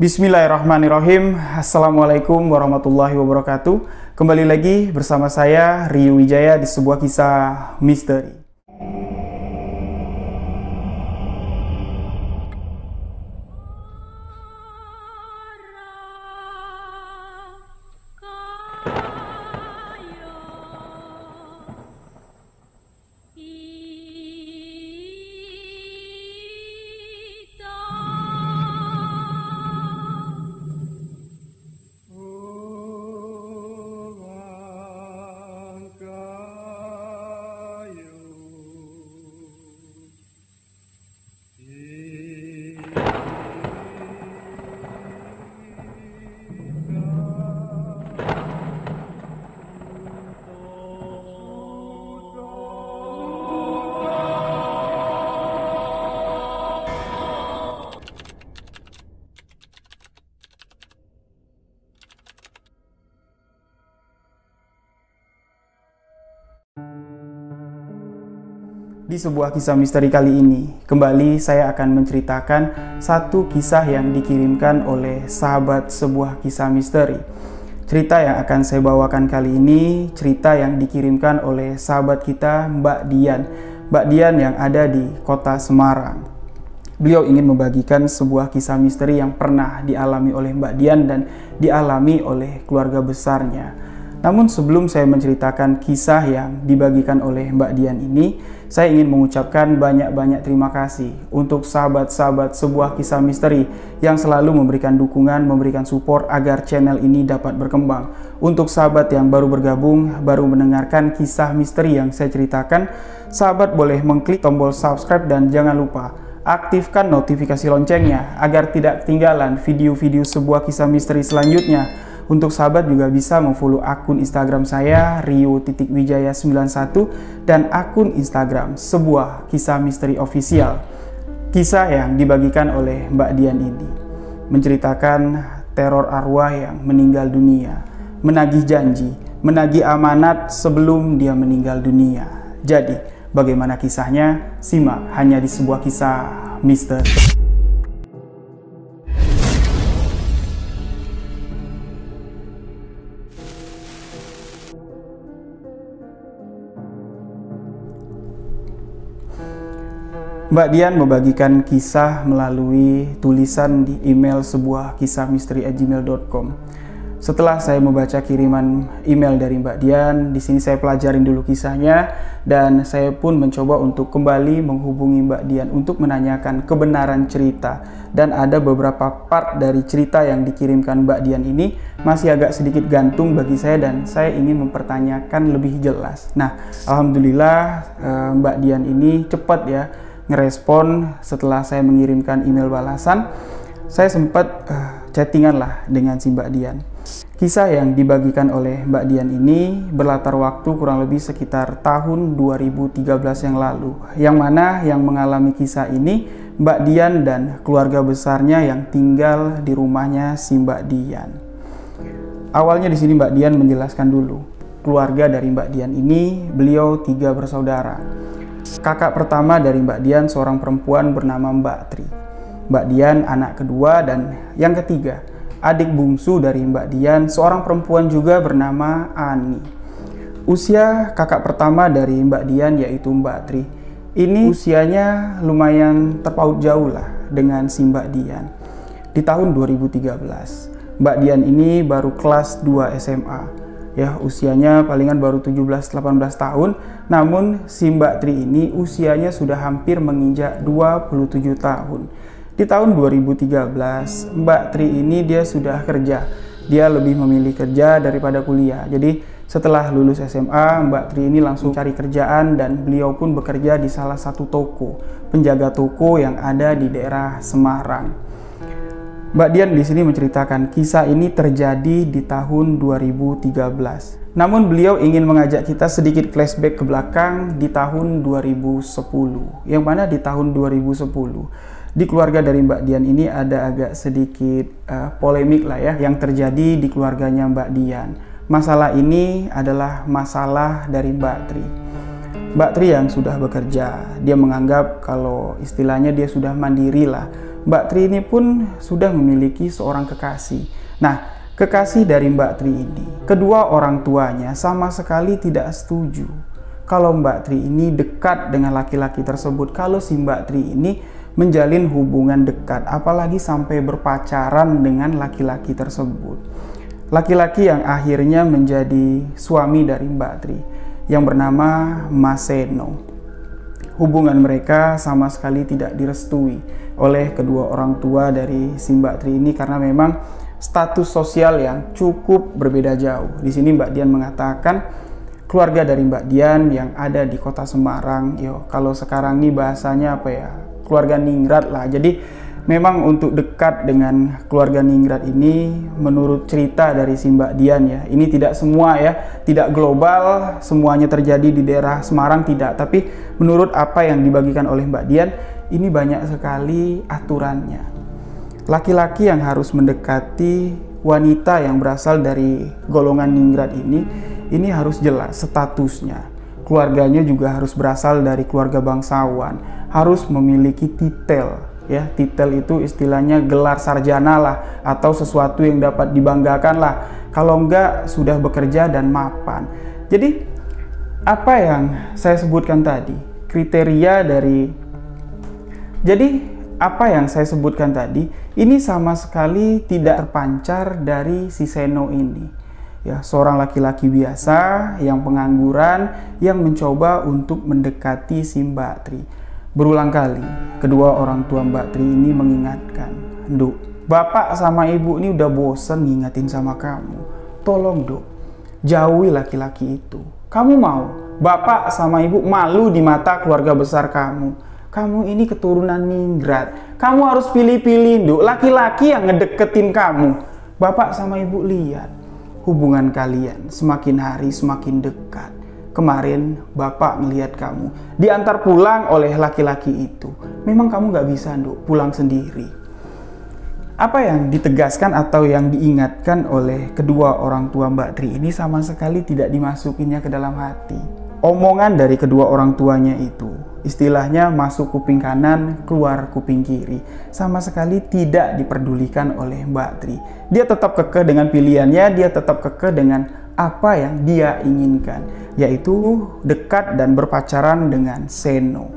Bismillahirrahmanirrahim. Assalamualaikum warahmatullahi wabarakatuh. Kembali lagi bersama saya Rio Wijaya di sebuah kisah misteri. Di sebuah kisah misteri kali ini, kembali saya akan menceritakan satu kisah yang dikirimkan oleh sahabat sebuah kisah misteri. Cerita yang akan saya bawakan kali ini, cerita yang dikirimkan oleh sahabat kita Mbak Dian. Mbak Dian yang ada di kota Semarang. Beliau ingin membagikan sebuah kisah misteri yang pernah dialami oleh Mbak Dian dan dialami oleh keluarga besarnya. Namun sebelum saya menceritakan kisah yang dibagikan oleh Mbak Dian ini, saya ingin mengucapkan banyak-banyak terima kasih untuk sahabat-sahabat sebuah kisah misteri yang selalu memberikan dukungan, memberikan support agar channel ini dapat berkembang. Untuk sahabat yang baru bergabung, baru mendengarkan kisah misteri yang saya ceritakan, sahabat boleh mengklik tombol subscribe dan jangan lupa aktifkan notifikasi loncengnya agar tidak ketinggalan video-video sebuah kisah misteri selanjutnya. Untuk sahabat juga bisa memfollow akun Instagram saya rio.wijaya91 dan akun Instagram sebuah kisah misteri official. Kisah yang dibagikan oleh Mbak Dian ini menceritakan teror arwah yang meninggal dunia, menagih janji, menagih amanat sebelum dia meninggal dunia. Jadi, bagaimana kisahnya? Simak hanya di sebuah kisah misteri. Mbak Dian membagikan kisah melalui tulisan di email sebuah kisah misteri@gmail.com. Setelah saya membaca kiriman email dari Mbak Dian, di sini saya pelajarin dulu kisahnya dan saya pun mencoba untuk kembali menghubungi Mbak Dian untuk menanyakan kebenaran cerita. Dan ada beberapa part dari cerita yang dikirimkan Mbak Dian ini masih agak sedikit gantung bagi saya dan saya ingin mempertanyakan lebih jelas. Nah, alhamdulillah Mbak Dian ini cepat ya ngerespon setelah saya mengirimkan email balasan. Saya sempat chattingan lah dengan si Mbak Dian. Kisah yang dibagikan oleh Mbak Dian ini berlatar waktu kurang lebih sekitar tahun 2013 yang lalu. Yang mana yang mengalami kisah ini Mbak Dian dan keluarga besarnya yang tinggal di rumahnya si Mbak Dian. Awalnya di sini Mbak Dian menjelaskan dulu. Keluarga dari Mbak Dian ini, beliau 3 bersaudara. Kakak pertama dari Mbak Dian seorang perempuan bernama Mbak Tri. Mbak Dian anak kedua dan yang ketiga, adik bungsu dari Mbak Dian seorang perempuan juga bernama Ani. Usia kakak pertama dari Mbak Dian yaitu Mbak Tri. Ini usianya lumayan terpaut jauh lah dengan si Mbak Dian. Di tahun 2013, Mbak Dian ini baru kelas 2 SMA. Ya, usianya palingan baru 17-18 tahun. Namun si Mbak Tri ini usianya sudah hampir menginjak 27 tahun. Di tahun 2013, Mbak Tri ini dia sudah kerja. Dia lebih memilih kerja daripada kuliah. Jadi setelah lulus SMA, Mbak Tri ini langsung cari kerjaan dan beliau pun bekerja di salah satu toko, penjaga toko yang ada di daerah Semarang. Mbak Dian di sini menceritakan kisah ini terjadi di tahun 2013. Namun beliau ingin mengajak kita sedikit flashback ke belakang di tahun 2010. Yang mana di tahun 2010 di keluarga dari Mbak Dian ini ada agak sedikit polemik lah ya yang terjadi di keluarganya Mbak Dian. Masalah ini adalah masalah dari Mbak Tri. Mbak Tri yang sudah bekerja, dia menganggap kalau istilahnya dia sudah mandiri lah. Mbak Tri ini pun sudah memiliki seorang kekasih. Nah, kekasih dari Mbak Tri ini, kedua orang tuanya sama sekali tidak setuju kalau Mbak Tri ini dekat dengan laki-laki tersebut. Kalau si Mbak Tri ini menjalin hubungan dekat, apalagi sampai berpacaran dengan laki-laki tersebut. Laki-laki yang akhirnya menjadi suami dari Mbak Tri yang bernama Mas Seno. Hubungan mereka sama sekali tidak direstui oleh kedua orang tua dari si Mbak Tri ini karena memang status sosial yang cukup berbeda jauh. Di sini Mbak Dian mengatakan keluarga dari Mbak Dian yang ada di kota Semarang, kalau sekarang nih bahasanya apa ya? Keluarga ningrat lah. Jadi memang untuk dekat dengan keluarga ningrat ini menurut cerita dari si Mbak Dian ya, ini tidak semua ya, tidak global semuanya terjadi di daerah Semarang, tidak, tapi menurut apa yang dibagikan oleh Mbak Dian ini banyak sekali aturannya. Laki-laki yang harus mendekati wanita yang berasal dari golongan ningrat ini harus jelas statusnya. Keluarganya juga harus berasal dari keluarga bangsawan, harus memiliki titel. Ya, titel itu istilahnya gelar sarjana lah atau sesuatu yang dapat dibanggakan lah. Kalau enggak sudah bekerja dan mapan. Jadi apa yang saya sebutkan tadi, kriteria dari apa yang saya sebutkan tadi ini sama sekali tidak terpancar dari si Seno ini. Ya, seorang laki-laki biasa yang pengangguran yang mencoba untuk mendekati si Mbak Tri. Berulang kali, kedua orang tua Mbak Tri ini mengingatkan, "Nduk, bapak sama ibu ini udah bosen ngingetin sama kamu. Tolong, Nduk, jauhi laki-laki itu. Kamu mau bapak sama ibu malu di mata keluarga besar kamu. Kamu ini keturunan ningrat. Kamu harus pilih-pilih, Nduk, laki-laki yang ngedeketin kamu. Bapak sama ibu lihat, hubungan kalian semakin hari semakin dekat. Kemarin bapak ngelihat kamu diantar pulang oleh laki-laki itu. Memang kamu gak bisa, Nduk, pulang sendiri." Apa yang ditegaskan atau yang diingatkan oleh kedua orang tua Mbak Tri ini sama sekali tidak dimasukinya ke dalam hati. Omongan dari kedua orang tuanya itu istilahnya masuk kuping kanan, keluar kuping kiri. Sama sekali tidak diperdulikan oleh Mbak Tri. Dia tetap kekeh dengan pilihannya, dia tetap kekeh dengan apa yang dia inginkan, yaitu dekat dan berpacaran dengan Seno.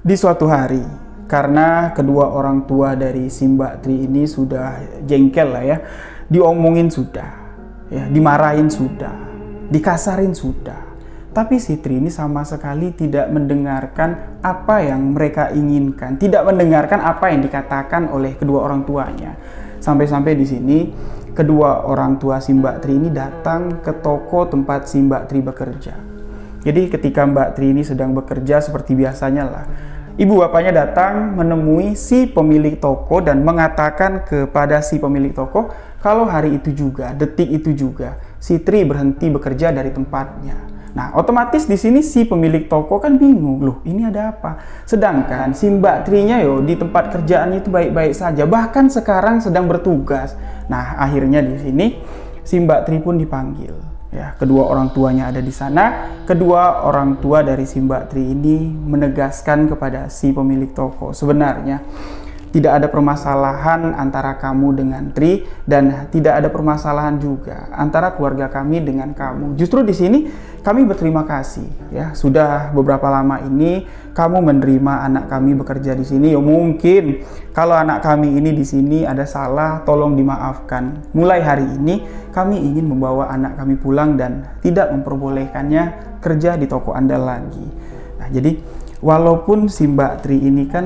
Di suatu hari, karena kedua orang tua dari si Mbak Tri ini sudah jengkel lah ya, diomongin sudah, ya, dimarahin sudah, dikasarin sudah. Tapi si Tri ini sama sekali tidak mendengarkan apa yang mereka inginkan, tidak mendengarkan apa yang dikatakan oleh kedua orang tuanya. Sampai-sampai di sini kedua orang tua si Mbak Tri ini datang ke toko tempat si Mbak Tri bekerja. Jadi ketika Mbak Tri ini sedang bekerja seperti biasanya lah, ibu bapaknya datang menemui si pemilik toko dan mengatakan kepada si pemilik toko kalau hari itu juga, detik itu juga, si Tri berhenti bekerja dari tempatnya. Nah, otomatis di sini si pemilik toko kan bingung, loh ini ada apa? Sedangkan si Mbak Trinya di tempat kerjaannya itu baik-baik saja, bahkan sekarang sedang bertugas. Nah, akhirnya di sini si Mbak Tri pun dipanggil. Ya, kedua orang tuanya ada di sana. Kedua orang tua dari si Mbak Tri ini menegaskan kepada si pemilik toko, sebenarnya Tidak ada permasalahan antara kamu dengan Tri, dan tidak ada permasalahan juga antara keluarga kami dengan kamu. Justru di sini kami berterima kasih ya, sudah beberapa lama ini kamu menerima anak kami bekerja di sini. Ya mungkin kalau anak kami ini di sini ada salah, tolong dimaafkan. Mulai hari ini kami ingin membawa anak kami pulang dan tidak memperbolehkannya kerja di toko Anda lagi. Nah, jadi walaupun si Mbak Tri ini kan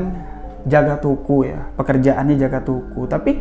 jaga toko ya, pekerjaannya jaga toko, tapi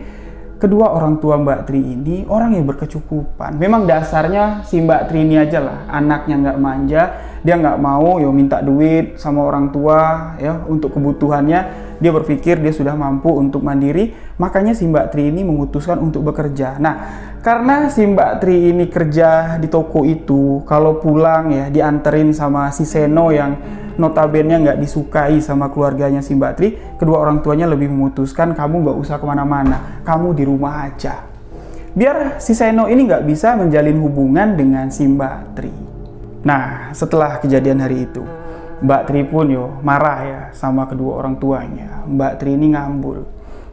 kedua orang tua Mbak Tri ini orang yang berkecukupan. Memang dasarnya si Mbak Tri ini aja lah, anaknya nggak manja, dia nggak mau yo minta duit sama orang tua ya untuk kebutuhannya. Dia berpikir dia sudah mampu untuk mandiri, makanya si Mbak Tri ini memutuskan untuk bekerja. Nah, karena si Mbak Tri ini kerja di toko itu, kalau pulang ya dianterin sama si Seno yang notabene nggak disukai sama keluarganya si Mbak Tri, kedua orang tuanya lebih memutuskan kamu nggak usah kemana-mana, kamu di rumah aja. Biar si Seno ini nggak bisa menjalin hubungan dengan si Mbak Tri. Nah, setelah kejadian hari itu, Mbak Tri pun marah ya sama kedua orang tuanya. Mbak Tri ini ngambul.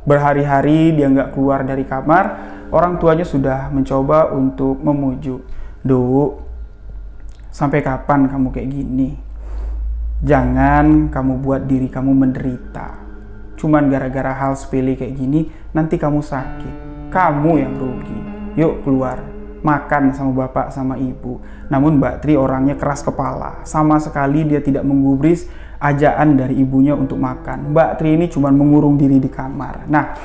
Berhari-hari dia nggak keluar dari kamar, orang tuanya sudah mencoba untuk memujuk. Duk, sampai kapan kamu kayak gini? Jangan kamu buat diri kamu menderita. Cuman gara-gara hal sepele kayak gini, nanti kamu sakit. Kamu yang rugi. Yuk keluar, makan sama bapak sama ibu. Namun Mbak Tri orangnya keras kepala. Sama sekali dia tidak menggubris ajaan dari ibunya untuk makan. Mbak Tri ini cuma mengurung diri di kamar. Nah,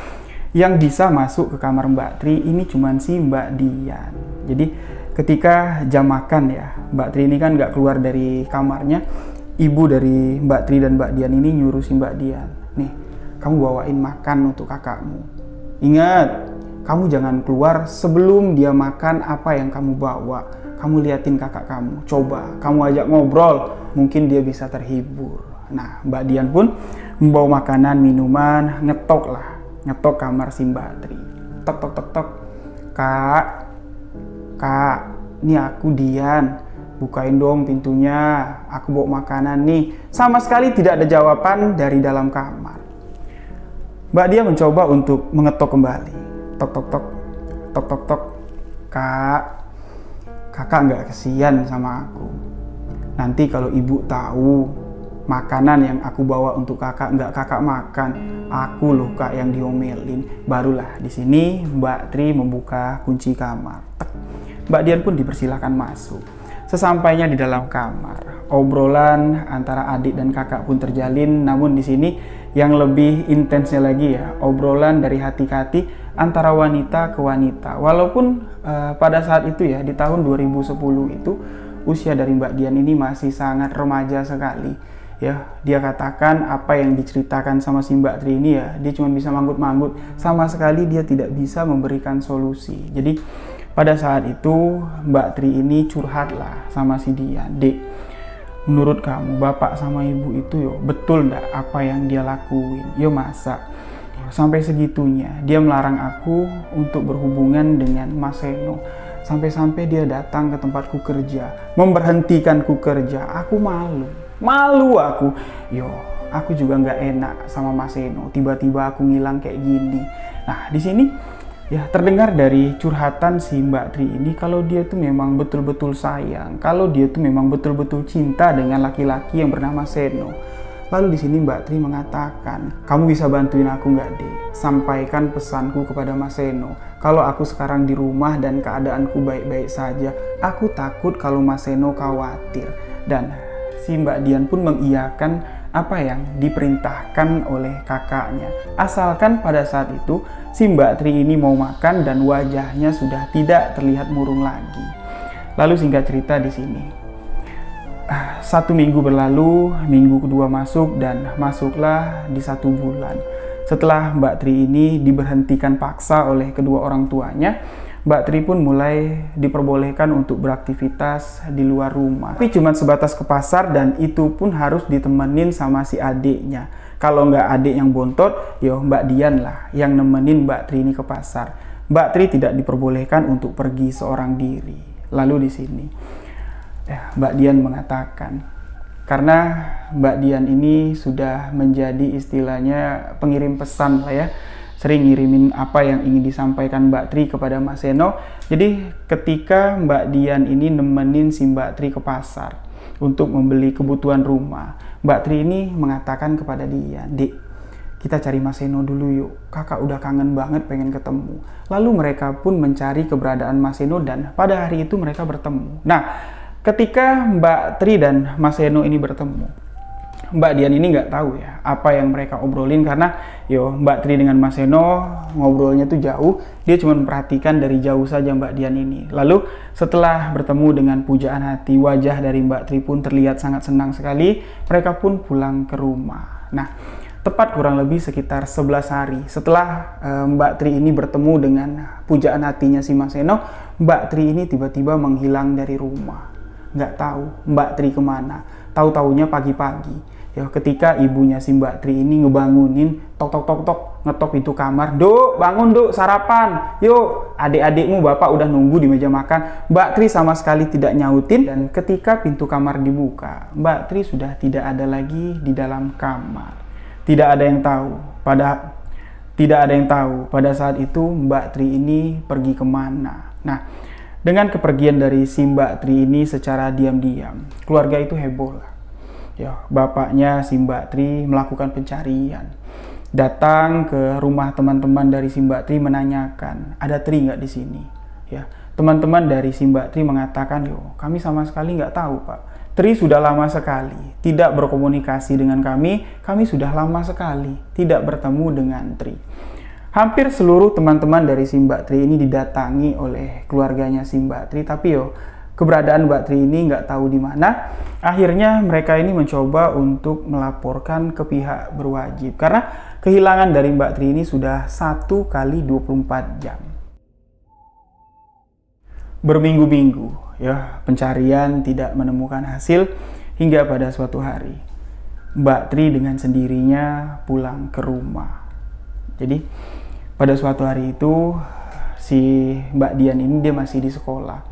yang bisa masuk ke kamar Mbak Tri ini cuma si Mbak Dian. Jadi ketika jam makan ya, Mbak Tri ini kan nggak keluar dari kamarnya. Ibu dari Mbak Tri dan Mbak Dian ini nyuruh si Mbak Dian, nih kamu bawain makan untuk kakakmu. Ingat, kamu jangan keluar sebelum dia makan apa yang kamu bawa. Kamu liatin kakak kamu, coba kamu ajak ngobrol, mungkin dia bisa terhibur. Nah, Mbak Dian pun membawa makanan, minuman, ngetok kamar si Mbak Tri. Tok tok tok tok. Kak, ini aku Dian. Bukain dong pintunya, aku bawa makanan nih. Sama sekali tidak ada jawaban dari dalam kamar. Mbak Dia mencoba untuk mengetok kembali. Tok tok tok, tok tok tok. Kakak nggak kesian sama aku. Nanti kalau ibu tahu makanan yang aku bawa untuk kakak nggak kakak makan, aku loh kak yang diomelin. Barulah di sini Mbak Tri membuka kunci kamar. Mbak Dian pun dipersilahkan masuk. Sesampainya di dalam kamar, obrolan antara adik dan kakak pun terjalin. Namun di sini yang lebih intensnya lagi ya, obrolan dari hati ke hati antara wanita ke wanita. Walaupun pada saat itu ya, di tahun 2010 itu usia dari Mbak Dian ini masih sangat remaja sekali. Ya, dia katakan apa yang diceritakan sama si Mbak Tri ini ya, dia cuma bisa manggut-manggut. Sama sekali dia tidak bisa memberikan solusi. Jadi pada saat itu Mbak Tri ini curhatlah sama si Dian. Dek, menurut kamu bapak sama ibu itu betul ndak apa yang dia lakuin? Masa sampai segitunya dia melarang aku untuk berhubungan dengan Mas Seno. Sampai-sampai dia datang ke tempatku kerja, memberhentikanku kerja. Aku malu aku. Aku juga nggak enak sama Mas Seno. Tiba-tiba aku ngilang kayak gini. Nah, di sini ya terdengar dari curhatan si Mbak Tri ini kalau dia tuh memang betul-betul sayang, kalau dia tuh memang betul-betul cinta dengan laki-laki yang bernama Seno. Lalu di sini Mbak Tri mengatakan, kamu bisa bantuin aku nggak dek? Sampaikan pesanku kepada Mas Seno. Kalau aku sekarang di rumah dan keadaanku baik-baik saja, aku takut kalau Mas Seno khawatir. Dan si Mbak Dian pun mengiyakan apa yang diperintahkan oleh kakaknya. Asalkan pada saat itu si Mbak Tri ini mau makan dan wajahnya sudah tidak terlihat murung lagi. Lalu singkat cerita di sini, 1 minggu berlalu, minggu kedua masuk dan masuklah di 1 bulan. Setelah Mbak Tri ini diberhentikan paksa oleh kedua orang tuanya, Mbak Tri pun mulai diperbolehkan untuk beraktivitas di luar rumah. Tapi cuma sebatas ke pasar dan itu pun harus ditemenin sama si adiknya. Kalau nggak adik yang bontot, Mbak Dian lah yang nemenin Mbak Tri ini ke pasar. Mbak Tri tidak diperbolehkan untuk pergi seorang diri. Lalu di sini, Mbak Dian mengatakan, Karena Mbak Dian ini sudah menjadi istilahnya pengirim pesan lah ya. Sering ngirimin apa yang ingin disampaikan Mbak Tri kepada Mas Seno. Jadi ketika Mbak Dian ini nemenin si Mbak Tri ke pasar untuk membeli kebutuhan rumah, Mbak Tri ini mengatakan kepada dia, "Dek, kita cari Mas Seno dulu yuk, kakak udah kangen banget pengen ketemu." Lalu mereka pun mencari keberadaan Mas Seno dan pada hari itu mereka bertemu. Nah, ketika Mbak Tri dan Mas Seno ini bertemu, Mbak Dian ini nggak tahu ya apa yang mereka obrolin, karena Mbak Tri dengan Mas Seno ngobrolnya tuh jauh. Dia cuma memperhatikan dari jauh saja Mbak Dian ini. Lalu setelah bertemu dengan pujaan hati, wajah dari Mbak Tri pun terlihat sangat senang sekali. Mereka pun pulang ke rumah. Nah, tepat kurang lebih sekitar 11 hari setelah Mbak Tri ini bertemu dengan pujaan hatinya si Mas Seno, Mbak Tri ini tiba-tiba menghilang dari rumah. Nggak tahu Mbak Tri kemana. Tahu-taunya pagi-pagi ketika ibunya si Mbak Tri ini ngebangunin, tok, ngetok pintu kamar, "Duk, bangun Duk, sarapan, yuk, adik-adikmu bapak udah nunggu di meja makan." Mbak Tri sama sekali tidak nyautin, dan ketika pintu kamar dibuka, Mbak Tri sudah tidak ada lagi di dalam kamar. Tidak ada yang tahu pada saat itu Mbak Tri ini pergi kemana. Nah, dengan kepergian dari si Mbak Tri ini secara diam-diam, keluarga itu heboh lah. Bapaknya si Mbak Tri melakukan pencarian, datang ke rumah teman-teman dari si Mbak Tri menanyakan, "Ada Tri nggak di sini?" Teman-teman dari si Mbak Tri mengatakan, "Kami sama sekali nggak tahu Pak. Tri sudah lama sekali tidak berkomunikasi dengan kami sudah lama sekali tidak bertemu dengan Tri." Hampir seluruh teman-teman dari si Mbak Tri ini didatangi oleh keluarganya si Mbak Tri, tapi keberadaan Mbak Tri ini nggak tahu di mana. Akhirnya mereka ini mencoba untuk melaporkan ke pihak berwajib, karena kehilangan dari Mbak Tri ini sudah 1 kali 24 jam. Berminggu-minggu pencarian tidak menemukan hasil, hingga pada suatu hari Mbak Tri dengan sendirinya pulang ke rumah. Jadi pada suatu hari itu si Mbak Dian ini dia masih di sekolah.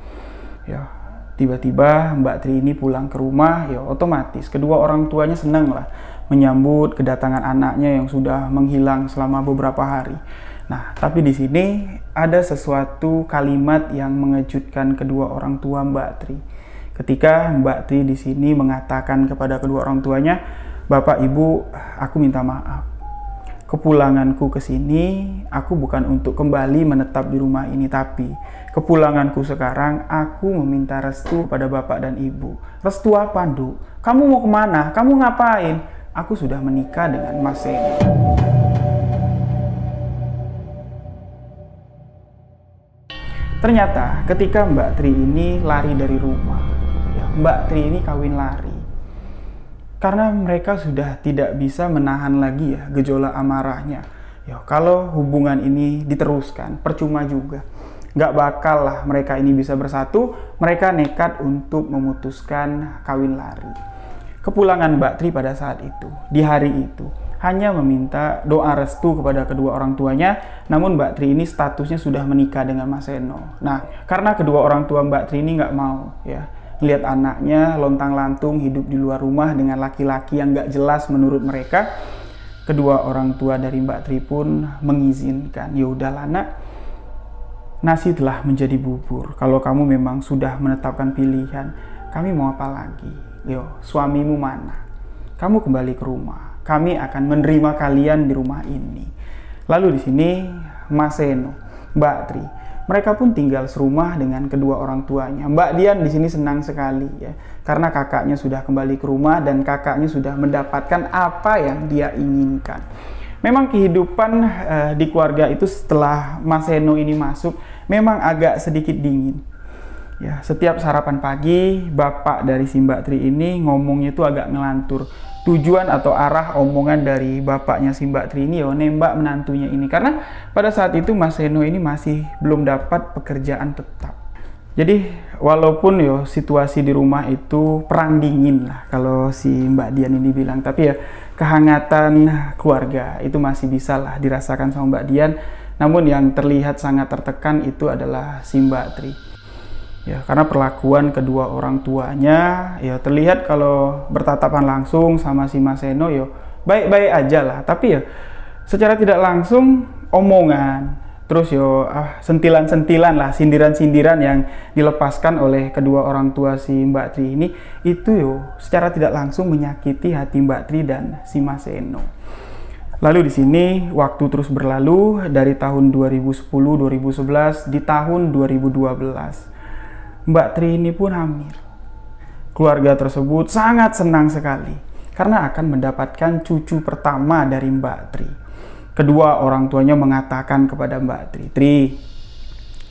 Tiba-tiba Mbak Tri ini pulang ke rumah, otomatis kedua orang tuanya senang lah menyambut kedatangan anaknya yang sudah menghilang selama beberapa hari. Nah, tapi di sini ada sesuatu kalimat yang mengejutkan kedua orang tua Mbak Tri. Ketika Mbak Tri di sini mengatakan kepada kedua orang tuanya, "Bapak, Ibu, aku minta maaf. Kepulanganku ke sini, aku bukan untuk kembali menetap di rumah ini, tapi kepulanganku sekarang, aku meminta restu pada Bapak dan Ibu." "Restu apa, Nduk? Kamu mau kemana? Kamu ngapain?" "Aku sudah menikah dengan Mas Seno." Ternyata ketika Mbak Tri ini lari dari rumah, Mbak Tri ini kawin lari. Karena mereka sudah tidak bisa menahan lagi gejolak amarahnya. Kalau hubungan ini diteruskan, percuma juga. Nggak bakal lah mereka ini bisa bersatu. Mereka nekat untuk memutuskan kawin lari. Kepulangan Mbak Tri pada saat itu, di hari itu, hanya meminta doa restu kepada kedua orang tuanya. Namun Mbak Tri ini statusnya sudah menikah dengan Mas Seno. Nah, karena kedua orang tua Mbak Tri ini nggak mau lihat anaknya lontang-lantung hidup di luar rumah dengan laki-laki yang gak jelas menurut mereka, kedua orang tua dari Mbak Tri pun mengizinkan. "Ya udahlah nak, nasi telah menjadi bubur. Kalau kamu memang sudah menetapkan pilihan, kami mau apa lagi? Suamimu mana? Kamu kembali ke rumah. Kami akan menerima kalian di rumah ini." Lalu di sini Mas Seno, Mbak Tri, mereka pun tinggal serumah dengan kedua orang tuanya. Mbak Dian di sini senang sekali karena kakaknya sudah kembali ke rumah dan kakaknya sudah mendapatkan apa yang dia inginkan. Memang kehidupan di keluarga itu setelah Mas Seno ini masuk memang agak sedikit dingin. Setiap sarapan pagi, bapak dari si Mbak Tri ini ngomongnya itu agak ngelantur. Tujuan atau arah omongan dari bapaknya si Mbak Tri ini nembak menantunya ini, karena pada saat itu Mas Seno ini masih belum dapat pekerjaan tetap. Jadi walaupun situasi di rumah itu perang dingin lah kalau si Mbak Dian ini bilang, tapi kehangatan keluarga itu masih bisa lah dirasakan sama Mbak Dian. Namun yang terlihat sangat tertekan itu adalah si Mbak Tri. Ya, karena perlakuan kedua orang tuanya ya terlihat kalau bertatapan langsung sama si Mas Seno ya baik-baik aja lah, tapi ya secara tidak langsung omongan, terus yo sentilan-sentilan lah, sindiran-sindiran yang dilepaskan oleh kedua orang tua si Mbak Tri ini itu yo secara tidak langsung menyakiti hati Mbak Tri dan si Mas Seno. Lalu di sini waktu terus berlalu dari tahun 2010-2011 di tahun 2012. Mbak Tri ini pun hamil. Keluarga tersebut sangat senang sekali karena akan mendapatkan cucu pertama dari Mbak Tri. Kedua orang tuanya mengatakan kepada Mbak Tri, "Tri,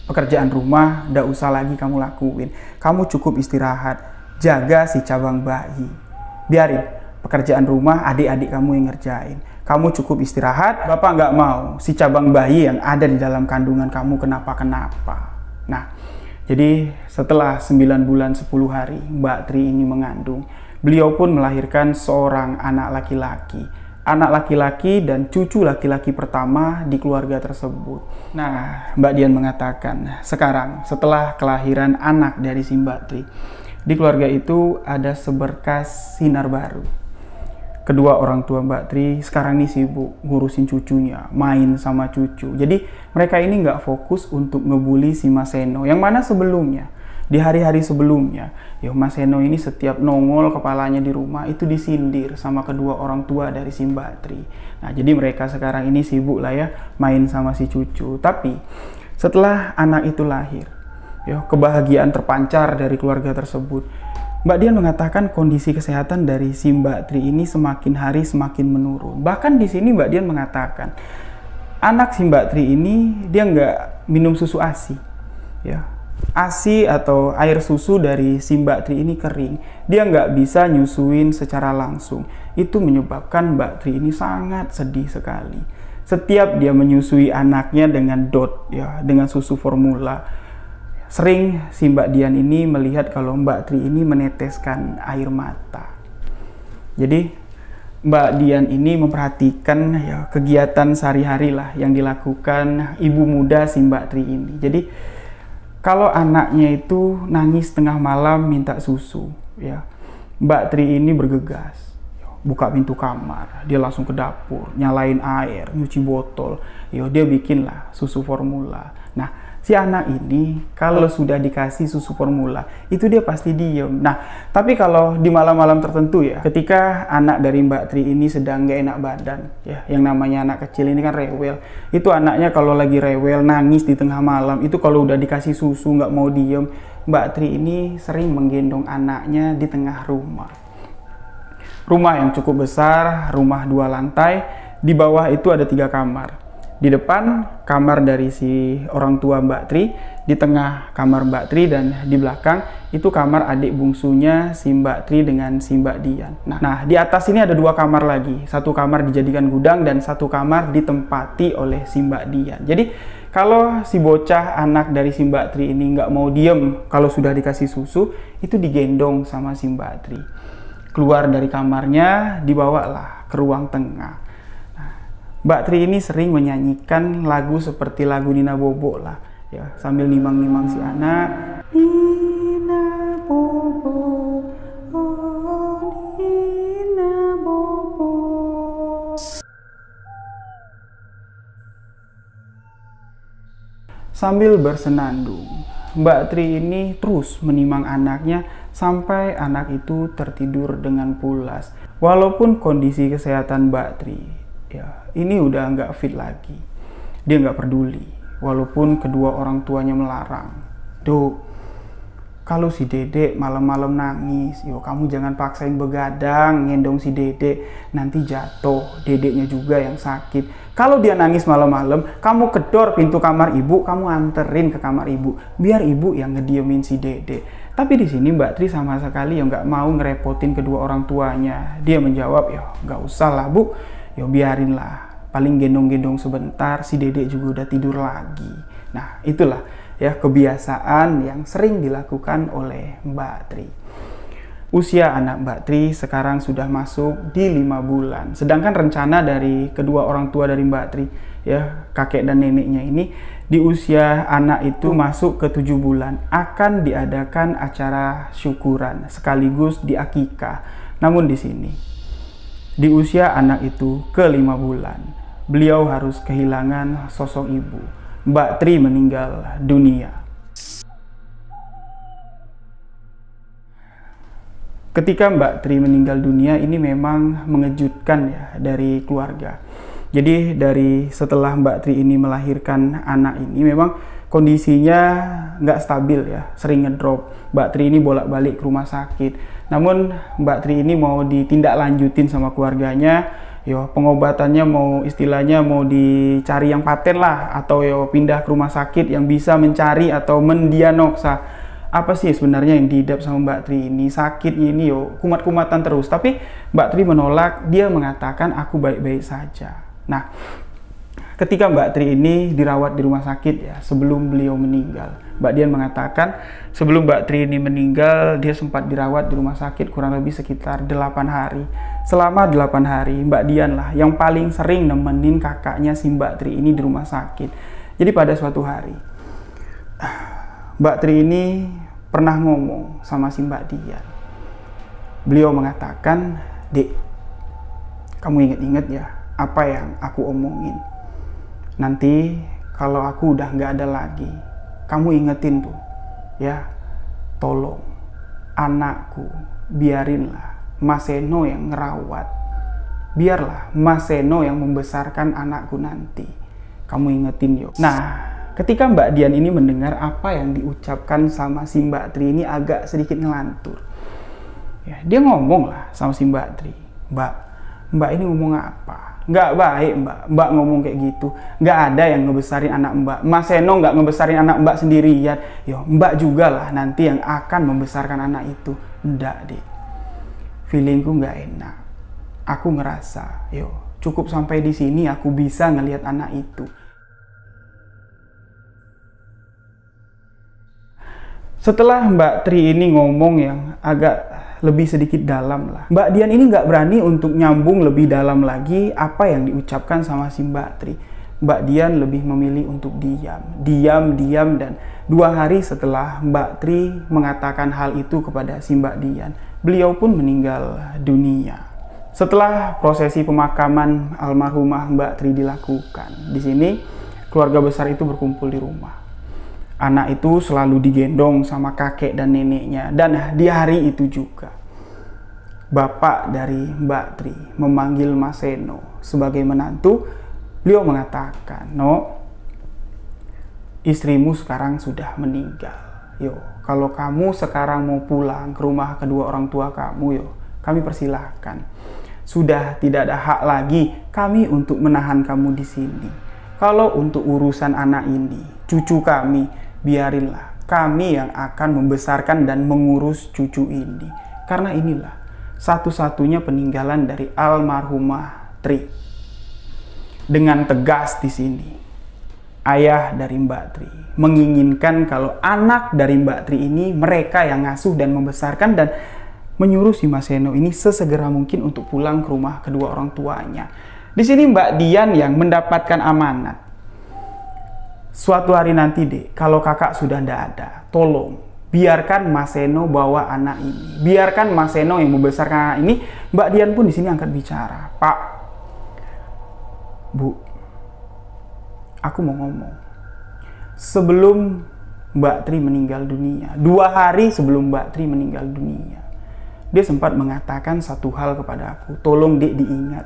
pekerjaan rumah ndak usah lagi kamu lakuin. Kamu cukup istirahat, jaga si cabang bayi. Biarin pekerjaan rumah adik-adik kamu yang ngerjain. Kamu cukup istirahat, Bapak nggak mau si cabang bayi yang ada di dalam kandungan kamu kenapa-kenapa." Nah, jadi setelah 9 bulan 10 hari Mbak Tri ini mengandung, beliau pun melahirkan seorang anak laki-laki. Anak laki-laki dan cucu laki-laki pertama di keluarga tersebut. Nah, Mbak Dian mengatakan, sekarang setelah kelahiran anak dari si Mbak Tri, di keluarga itu ada seberkas sinar baru. Kedua orang tua Mbak Tri sekarang ini sibuk ngurusin cucunya, main sama cucu. Jadi mereka ini nggak fokus untuk ngebully si Mas Seno. Yang mana sebelumnya, di hari-hari sebelumnya, ya Mas Seno ini setiap nongol kepalanya di rumah itu disindir sama kedua orang tua dari si Mbak Tri. Nah jadi mereka sekarang ini sibuk lah ya main sama si cucu. Tapi setelah anak itu lahir, ya kebahagiaan terpancar dari keluarga tersebut. Mbak Dian mengatakan kondisi kesehatan dari si Mbak Tri ini semakin hari semakin menurun. Bahkan di sini Mbak Dian mengatakan anak si Mbak Tri ini dia nggak minum susu ASI, ya ASI atau air susu dari si Mbak Tri ini kering. Dia nggak bisa nyusuin secara langsung. Itu menyebabkan Mbak Tri ini sangat sedih sekali. Setiap dia menyusui anaknya dengan DOT, ya dengan susu formula. Sering si Mbak Dian ini melihat kalau Mbak Tri ini meneteskan air mata. Jadi Mbak Dian ini memperhatikan ya, kegiatan sehari-hari lah yang dilakukan ibu muda si Mbak Tri ini. Jadi kalau anaknya itu nangis tengah malam minta susu, ya Mbak Tri ini bergegas. Buka pintu kamar, dia langsung ke dapur, nyalain air, nyuci botol, dia bikinlah susu formula. Nah, si anak ini kalau sudah dikasih susu formula, itu dia pasti diem. Nah, tapi kalau di malam-malam tertentu ya, ketika anak dari Mbak Tri ini sedang gak enak badan, ya, yang namanya anak kecil ini kan rewel. Itu anaknya kalau lagi rewel, nangis di tengah malam, itu kalau udah dikasih susu nggak mau diem, Mbak Tri ini sering menggendong anaknya di tengah rumah. Rumah yang cukup besar, rumah 2 lantai, di bawah itu ada 3 kamar. Di depan kamar dari si orang tua Mbak Tri, di tengah kamar Mbak Tri, dan di belakang itu kamar adik bungsunya si Mbak Tri dengan si Mbak Dian. Nah, di atas ini ada 2 kamar lagi. 1 kamar dijadikan gudang dan 1 kamar ditempati oleh si Mbak Dian. Jadi kalau si bocah anak dari si Mbak Tri ini nggak mau diem kalau sudah dikasih susu, itu digendong sama si Mbak Tri. Keluar dari kamarnya, dibawalah ke ruang tengah. Nah, Mbak Tri ini sering menyanyikan lagu seperti lagu Nina Bobo lah, ya sambil nimang-nimang si anak. Nina Bobo, oh Nina Bobo. Sambil bersenandung, Mbak Tri ini terus menimang anaknya sampai anak itu tertidur dengan pulas. Walaupun kondisi kesehatan Mbak Tri, ya ini udah nggak fit lagi. Dia nggak peduli, walaupun kedua orang tuanya melarang. Dok, kalau si Dedek malam-malam nangis, kamu jangan paksain begadang, ngendong si Dedek, nanti jatuh, Dedeknya juga yang sakit. Kalau dia nangis malam-malam, kamu kedor pintu kamar ibu, kamu anterin ke kamar ibu, biar ibu yang ngediemin si Dedek. Tapi di sini Mbak Tri sama sekali nggak mau ngerepotin kedua orang tuanya. Dia menjawab, nggak usah lah Bu, biarinlah. Paling gendong-gendong sebentar, si Dedek juga udah tidur lagi. Nah, itulah ya kebiasaan yang sering dilakukan oleh Mbak Tri. Usia anak Mbak Tri sekarang sudah masuk di 5 bulan. Sedangkan rencana dari kedua orang tua dari Mbak Tri, ya kakek dan neneknya ini, Di usia anak itu masuk ke 7 bulan akan diadakan acara syukuran sekaligus diakikah. Namun di sini di usia anak itu ke 5 bulan beliau harus kehilangan sosok ibu. Mbak Tri meninggal dunia. Ketika Mbak Tri meninggal dunia ini memang mengejutkan ya dari keluarga. Jadi dari setelah Mbak Tri ini melahirkan anak ini memang kondisinya nggak stabil ya, sering ngedrop. Mbak Tri ini bolak-balik ke rumah sakit. Namun Mbak Tri ini mau ditindaklanjutin sama keluarganya, yo pengobatannya mau istilahnya mau dicari yang paten lah, atau yo pindah ke rumah sakit yang bisa mencari atau mendiagnosa apa sih sebenarnya yang diidap sama Mbak Tri ini. Sakitnya ini yo kumat-kumatan terus, tapi Mbak Tri menolak. Dia mengatakan aku baik-baik saja. Nah, ketika Mbak Tri ini dirawat di rumah sakit ya sebelum beliau meninggal, Mbak Dian mengatakan sebelum Mbak Tri ini meninggal dia sempat dirawat di rumah sakit kurang lebih sekitar 8 hari. Selama 8 hari Mbak Dian lah yang paling sering nemenin kakaknya si Mbak Tri ini di rumah sakit. Jadi pada suatu hari Mbak Tri ini pernah ngomong sama si Mbak Dian. Beliau mengatakan, "Dek, kamu inget-inget ya apa yang aku omongin. Nanti kalau aku udah nggak ada lagi, kamu ingetin tuh ya, tolong anakku biarinlah Mas Seno yang ngerawat, biarlah Mas Seno yang membesarkan anakku nanti, kamu ingetin yo." Nah, ketika Mbak Dian ini mendengar apa yang diucapkan sama si Mbak Tri ini agak sedikit ngelantur ya, dia ngomong lah sama si Mbak Tri, Mbak ini ngomong apa? Nggak baik Mbak ngomong kayak gitu. Nggak ada yang ngebesarin anak Mbak. Mas Seno nggak ngebesarin anak Mbak sendirian. Yo, Mbak juga lah nanti yang akan membesarkan anak itu. Nggak deh, feelingku nggak enak. Aku ngerasa yo cukup sampai di sini aku bisa ngelihat anak itu. Setelah Mbak Tri ini ngomong yang agak lebih sedikit dalam lah, Mbak Dian ini nggak berani untuk nyambung lebih dalam lagi apa yang diucapkan sama si Mbak Tri. Mbak Dian lebih memilih untuk diam, dan 2 hari setelah Mbak Tri mengatakan hal itu kepada si Mbak Dian, beliau pun meninggal dunia. Setelah prosesi pemakaman almarhumah Mbak Tri dilakukan, di sini keluarga besar itu berkumpul di rumah. Anak itu selalu digendong sama kakek dan neneknya. Dan di hari itu juga bapak dari Mbak Tri memanggil Mas Seno sebagai menantu. Beliau mengatakan, "No, istrimu sekarang sudah meninggal. Yo, kalau kamu sekarang mau pulang ke rumah kedua orang tua kamu, yo, kami persilahkan. Sudah tidak ada hak lagi kami untuk menahan kamu di sini. Kalau untuk urusan anak ini, cucu kami, biarinlah kami yang akan membesarkan dan mengurus cucu ini. Karena inilah satu-satunya peninggalan dari almarhumah Tri." Dengan tegas di sini, ayah dari Mbak Tri menginginkan kalau anak dari Mbak Tri ini mereka yang ngasuh dan membesarkan, dan menyuruh si Mas Seno ini sesegera mungkin untuk pulang ke rumah kedua orang tuanya. Di sini Mbak Dian yang mendapatkan amanat. Suatu hari nanti dek, kalau kakak sudah tidak ada, tolong biarkan Mas Seno bawa anak ini. Biarkan Mas Seno yang membesarkan anak ini. Mbak Dian pun di sini angkat bicara. "Pak, Bu, aku mau ngomong. Sebelum Mbak Tri meninggal dunia, 2 hari sebelum Mbak Tri meninggal dunia, dia sempat mengatakan satu hal kepada aku. Tolong dek diingat,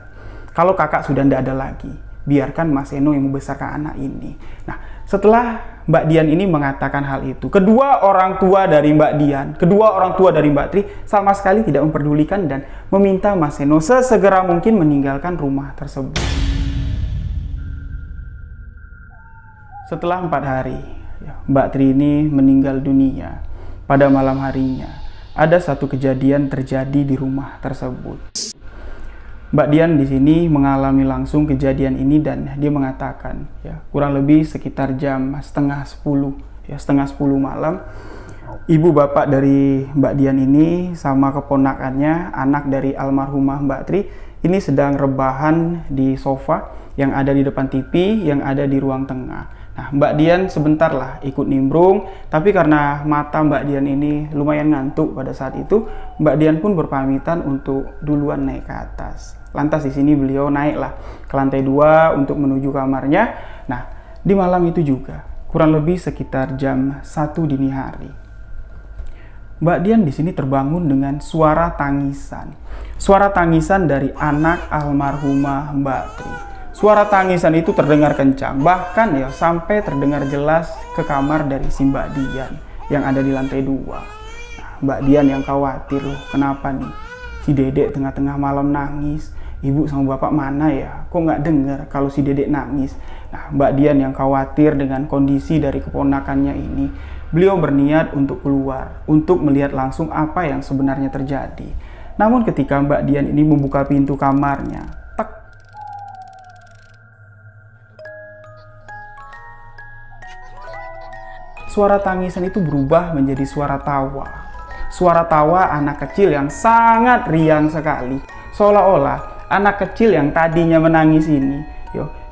kalau kakak sudah tidak ada lagi, biarkan Mas Seno yang membesarkan anak ini." Nah, setelah Mbak Dian ini mengatakan hal itu, kedua orang tua dari Mbak Dian, kedua orang tua dari Mbak Tri sama sekali tidak memperdulikan dan meminta Mas Seno sesegera mungkin meninggalkan rumah tersebut. Setelah 4 hari, Mbak Tri ini meninggal dunia. Pada malam harinya, ada satu kejadian terjadi di rumah tersebut. Mbak Dian di sini mengalami langsung kejadian ini dan dia mengatakan ya kurang lebih sekitar jam setengah 10 malam, ibu bapak dari Mbak Dian ini sama keponakannya, anak dari almarhumah Mbak Tri, ini sedang rebahan di sofa yang ada di depan TV yang ada di ruang tengah. Nah, Mbak Dian sebentar lah ikut nimbrung, tapi karena mata Mbak Dian ini lumayan ngantuk pada saat itu, Mbak Dian pun berpamitan untuk duluan naik ke atas. Lantas di sini beliau naiklah ke lantai 2 untuk menuju kamarnya. Nah, di malam itu juga, kurang lebih sekitar jam 1 dini hari, Mbak Dian di sini terbangun dengan suara tangisan. Suara tangisan dari anak almarhumah Mbak Tri. Suara tangisan itu terdengar kencang, bahkan ya sampai terdengar jelas ke kamar dari si Mbak Dian yang ada di lantai 2. Nah, Mbak Dian yang khawatir, loh kenapa nih? Si Dedek tengah-tengah malam nangis, ibu sama bapak mana ya? Kok nggak dengar kalau si Dedek nangis? Nah, Mbak Dian yang khawatir dengan kondisi dari keponakannya ini, beliau berniat untuk keluar, untuk melihat langsung apa yang sebenarnya terjadi. Namun ketika Mbak Dian ini membuka pintu kamarnya, suara tangisan itu berubah menjadi suara tawa. Suara tawa anak kecil yang sangat riang sekali. Seolah-olah anak kecil yang tadinya menangis ini,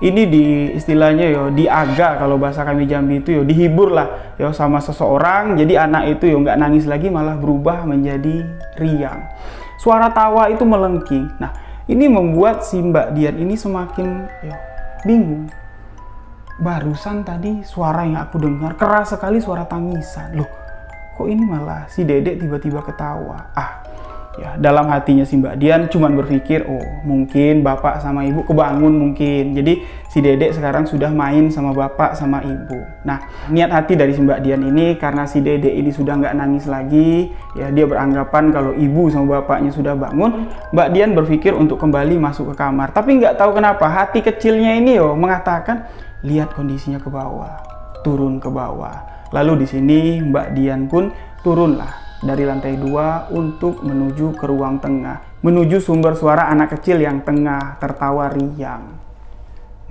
ini istilahnya diaga kalau bahasa kami Jambi itu dihibur lah sama seseorang. Jadi anak itu nggak nangis lagi, malah berubah menjadi riang. Suara tawa itu melengking. Nah, ini membuat si Mbak Dian ini semakin bingung. Barusan tadi suara yang aku dengar keras sekali, suara tangisan. Loh, kok ini malah si Dedek tiba-tiba ketawa? Dalam hatinya si Mbak Dian cuman berpikir, oh mungkin bapak sama ibu kebangun mungkin. Jadi si Dedek sekarang sudah main sama bapak sama ibu. Nah, niat hati dari si Mbak Dian ini karena si Dedek ini sudah nggak nangis lagi, dia beranggapan kalau ibu sama bapaknya sudah bangun. Mbak Dian berpikir untuk kembali masuk ke kamar. Tapi nggak tahu kenapa hati kecilnya ini mengatakan, lihat kondisinya ke bawah, turun ke bawah. Lalu di sini Mbak Dian pun turunlah dari lantai 2 untuk menuju ke ruang tengah, menuju sumber suara anak kecil yang tengah tertawa riang.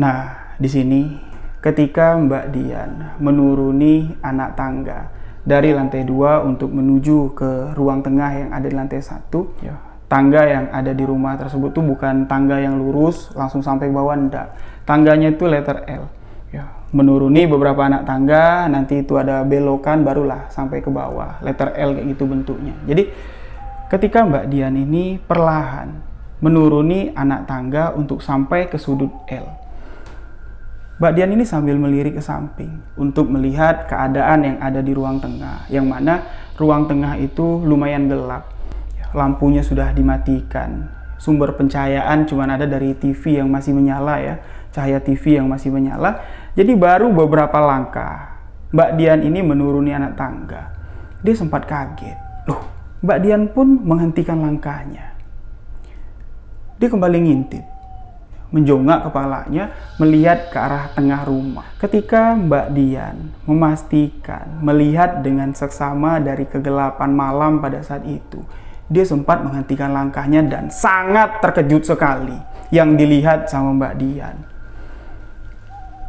Nah, di sini ketika Mbak Dian menuruni anak tangga dari lantai 2 untuk menuju ke ruang tengah yang ada di lantai 1, tangga yang ada di rumah tersebut tuh bukan tangga yang lurus langsung sampai bawah, enggak. Tangganya itu letter L. Menuruni beberapa anak tangga, nanti itu ada belokan, barulah sampai ke bawah. Letter L kayak gitu bentuknya. Jadi ketika Mbak Dian ini perlahan menuruni anak tangga untuk sampai ke sudut L, Mbak Dian ini sambil melirik ke samping untuk melihat keadaan yang ada di ruang tengah, yang mana ruang tengah itu lumayan gelap. Lampunya sudah dimatikan. Sumber pencahayaan cuma ada dari TV yang masih menyala cahaya TV yang masih menyala. Jadi baru beberapa langkah Mbak Dian ini menuruni anak tangga, dia sempat kaget. Loh, Mbak Dian pun menghentikan langkahnya. Dia kembali ngintip, menjongak kepalanya melihat ke arah tengah rumah. Ketika Mbak Dian memastikan melihat dengan seksama dari kegelapan malam pada saat itu, dia sempat menghentikan langkahnya dan sangat terkejut sekali yang dilihat sama Mbak Dian,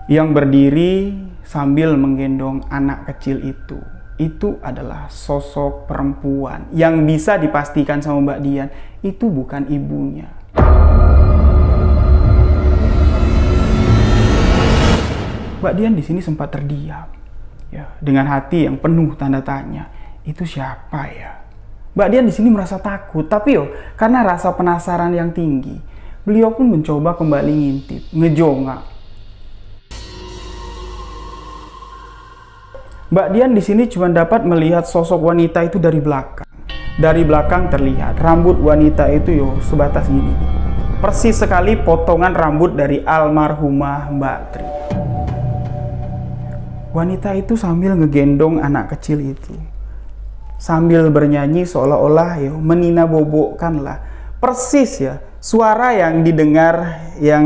yang berdiri sambil menggendong anak kecil itu. Itu adalah sosok perempuan yang bisa dipastikan sama Mbak Dian itu bukan ibunya. Mbak Dian di sini sempat terdiam, dengan hati yang penuh tanda tanya. Itu siapa ya? Mbak Dian di sini merasa takut, tapi karena rasa penasaran yang tinggi, beliau pun mencoba kembali ngintip, ngejongak. Mbak Dian di sini cuma dapat melihat sosok wanita itu dari belakang. Dari belakang terlihat rambut wanita itu sebatas gini. Persis sekali potongan rambut dari almarhumah Mbak Tri. Wanita itu sambil ngegendong anak kecil itu, sambil bernyanyi seolah-olah menina bobokkan lah. Persis suara yang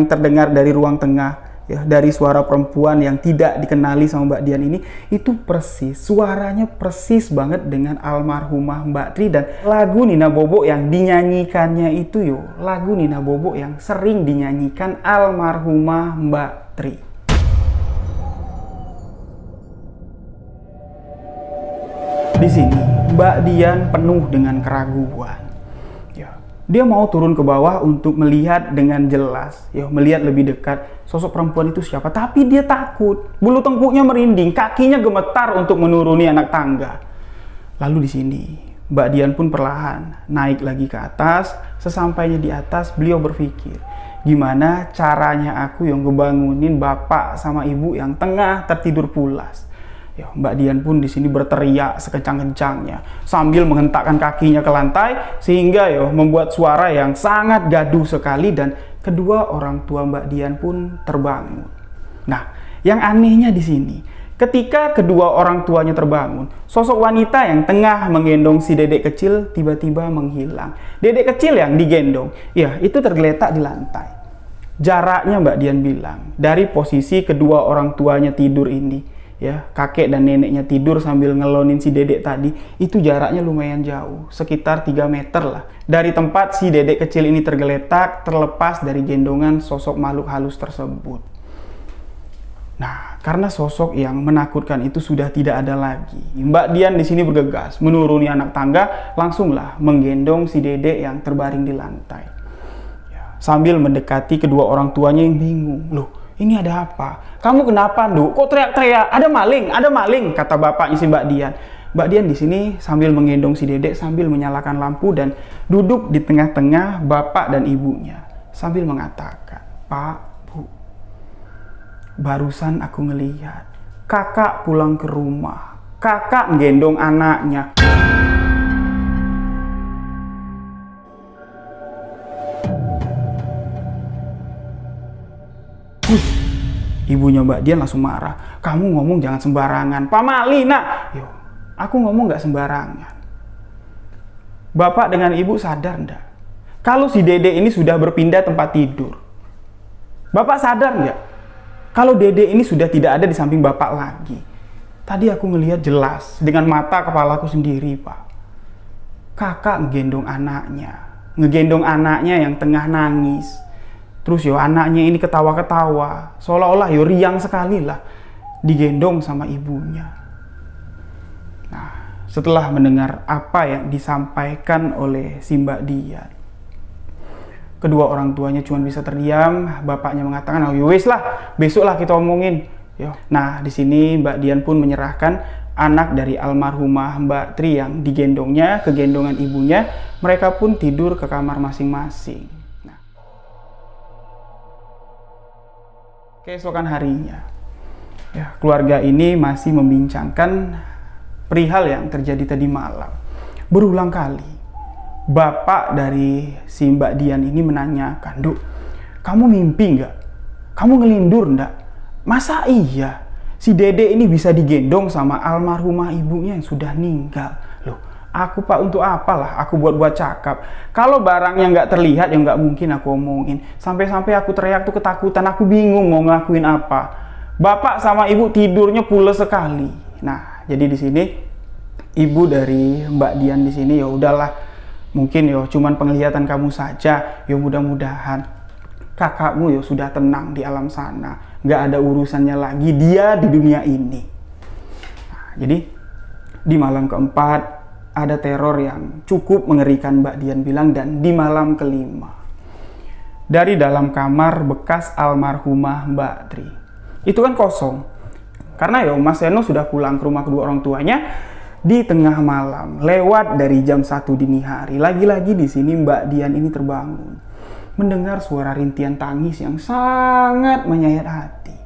terdengar dari ruang tengah, dari suara perempuan yang tidak dikenali sama Mbak Dian ini, itu persis, suaranya persis banget dengan almarhumah Mbak Tri. Dan lagu Nina Bobo yang dinyanyikannya itu lagu Nina Bobo yang sering dinyanyikan almarhumah Mbak Tri. Di sini Mbak Dian penuh dengan keraguan. Dia mau turun ke bawah untuk melihat dengan jelas, ya, melihat lebih dekat sosok perempuan itu siapa. Tapi dia takut, bulu tengkuknya merinding, kakinya gemetar untuk menuruni anak tangga. Lalu di sini, Mbak Dian pun perlahan naik lagi ke atas. Sesampainya di atas, beliau berpikir, gimana caranya aku yang ngebangunin bapak sama ibu yang tengah tertidur pulas. Ya, Mbak Dian pun di sini berteriak sekencang-kencangnya sambil menghentakkan kakinya ke lantai sehingga membuat suara yang sangat gaduh sekali, dan kedua orang tua Mbak Dian pun terbangun. Nah, yang anehnya di sini, ketika kedua orang tuanya terbangun, sosok wanita yang tengah menggendong si dedek kecil tiba-tiba menghilang. Dedek kecil yang digendong, ya, itu tergeletak di lantai. Jaraknya Mbak Dian bilang, dari posisi kedua orang tuanya tidur ini, ya, kakek dan neneknya tidur sambil ngelonin si dedek tadi, itu jaraknya lumayan jauh, sekitar 3 meter lah. Dari tempat si dedek kecil ini tergeletak, terlepas dari gendongan sosok makhluk halus tersebut. Nah, karena sosok yang menakutkan itu sudah tidak ada lagi, Mbak Dian di sini bergegas menuruni anak tangga, langsunglah menggendong si dedek yang terbaring di lantai. Ya, sambil mendekati kedua orang tuanya yang bingung, loh, ini ada apa? Kamu kenapa, Nduk? Kok teriak-teriak? Ada maling, kata bapaknya si Mbak Dian. Mbak Dian di sini sambil menggendong si dedek sambil menyalakan lampu dan duduk di tengah-tengah bapak dan ibunya sambil mengatakan, Pak, Bu, barusan aku ngelihat kakak pulang ke rumah, kakak menggendong anaknya. Ibunya Mbak Dian langsung marah. Kamu ngomong jangan sembarangan. Pak Mali, nak. Yo, aku ngomong nggak sembarangan. Bapak dengan ibu sadar ndak? Kalau si Dede ini sudah berpindah tempat tidur. Bapak sadar nggak? Kalau Dede ini sudah tidak ada di samping bapak lagi. Tadi aku ngelihat jelas dengan mata kepalaku sendiri, Pak. Kakak ngegendong anaknya yang tengah nangis. Terus anaknya ini ketawa-ketawa, seolah-olah riang sekali lah, digendong sama ibunya. Nah, setelah mendengar apa yang disampaikan oleh si Mbak Dian, kedua orang tuanya cuma bisa terdiam. Bapaknya mengatakan, oh wis lah, besok lah kita omongin. Nah, di sini Mbak Dian pun menyerahkan anak dari almarhumah Mbak Tri yang digendongnya ke gendongan ibunya. Mereka pun tidur ke kamar masing-masing. Keesokan harinya, ya, keluarga ini masih membincangkan perihal yang terjadi tadi malam. Berulang kali, bapak dari si Mbak Dian ini menanyakan, Duk, kamu mimpi nggak? Kamu ngelindur nggak? Masa iya si Dede ini bisa digendong sama almarhumah ibunya yang sudah meninggal? Loh, aku, Pak, untuk apalah aku buat-buat cakap? Kalau barangnya nggak terlihat, ya nggak mungkin aku omongin. Sampai-sampai aku teriak tuh ketakutan, aku bingung mau ngelakuin apa. Bapak sama ibu tidurnya pules sekali. Nah, jadi di sini ibu dari Mbak Dian di sini, ya udahlah, mungkin cuman penglihatan kamu saja. Ya mudah-mudahan kakakmu sudah tenang di alam sana, nggak ada urusannya lagi dia di dunia ini. Nah, jadi di malam keempat ada teror yang cukup mengerikan, Mbak Dian bilang, dan di malam kelima, dari dalam kamar bekas almarhumah Mbak Tri, itu kan kosong. Karena Mas Seno sudah pulang ke rumah kedua orang tuanya di tengah malam, lewat dari jam 1 dini hari. Lagi-lagi di sini Mbak Dian ini terbangun, mendengar suara rintian tangis yang sangat menyayat hati.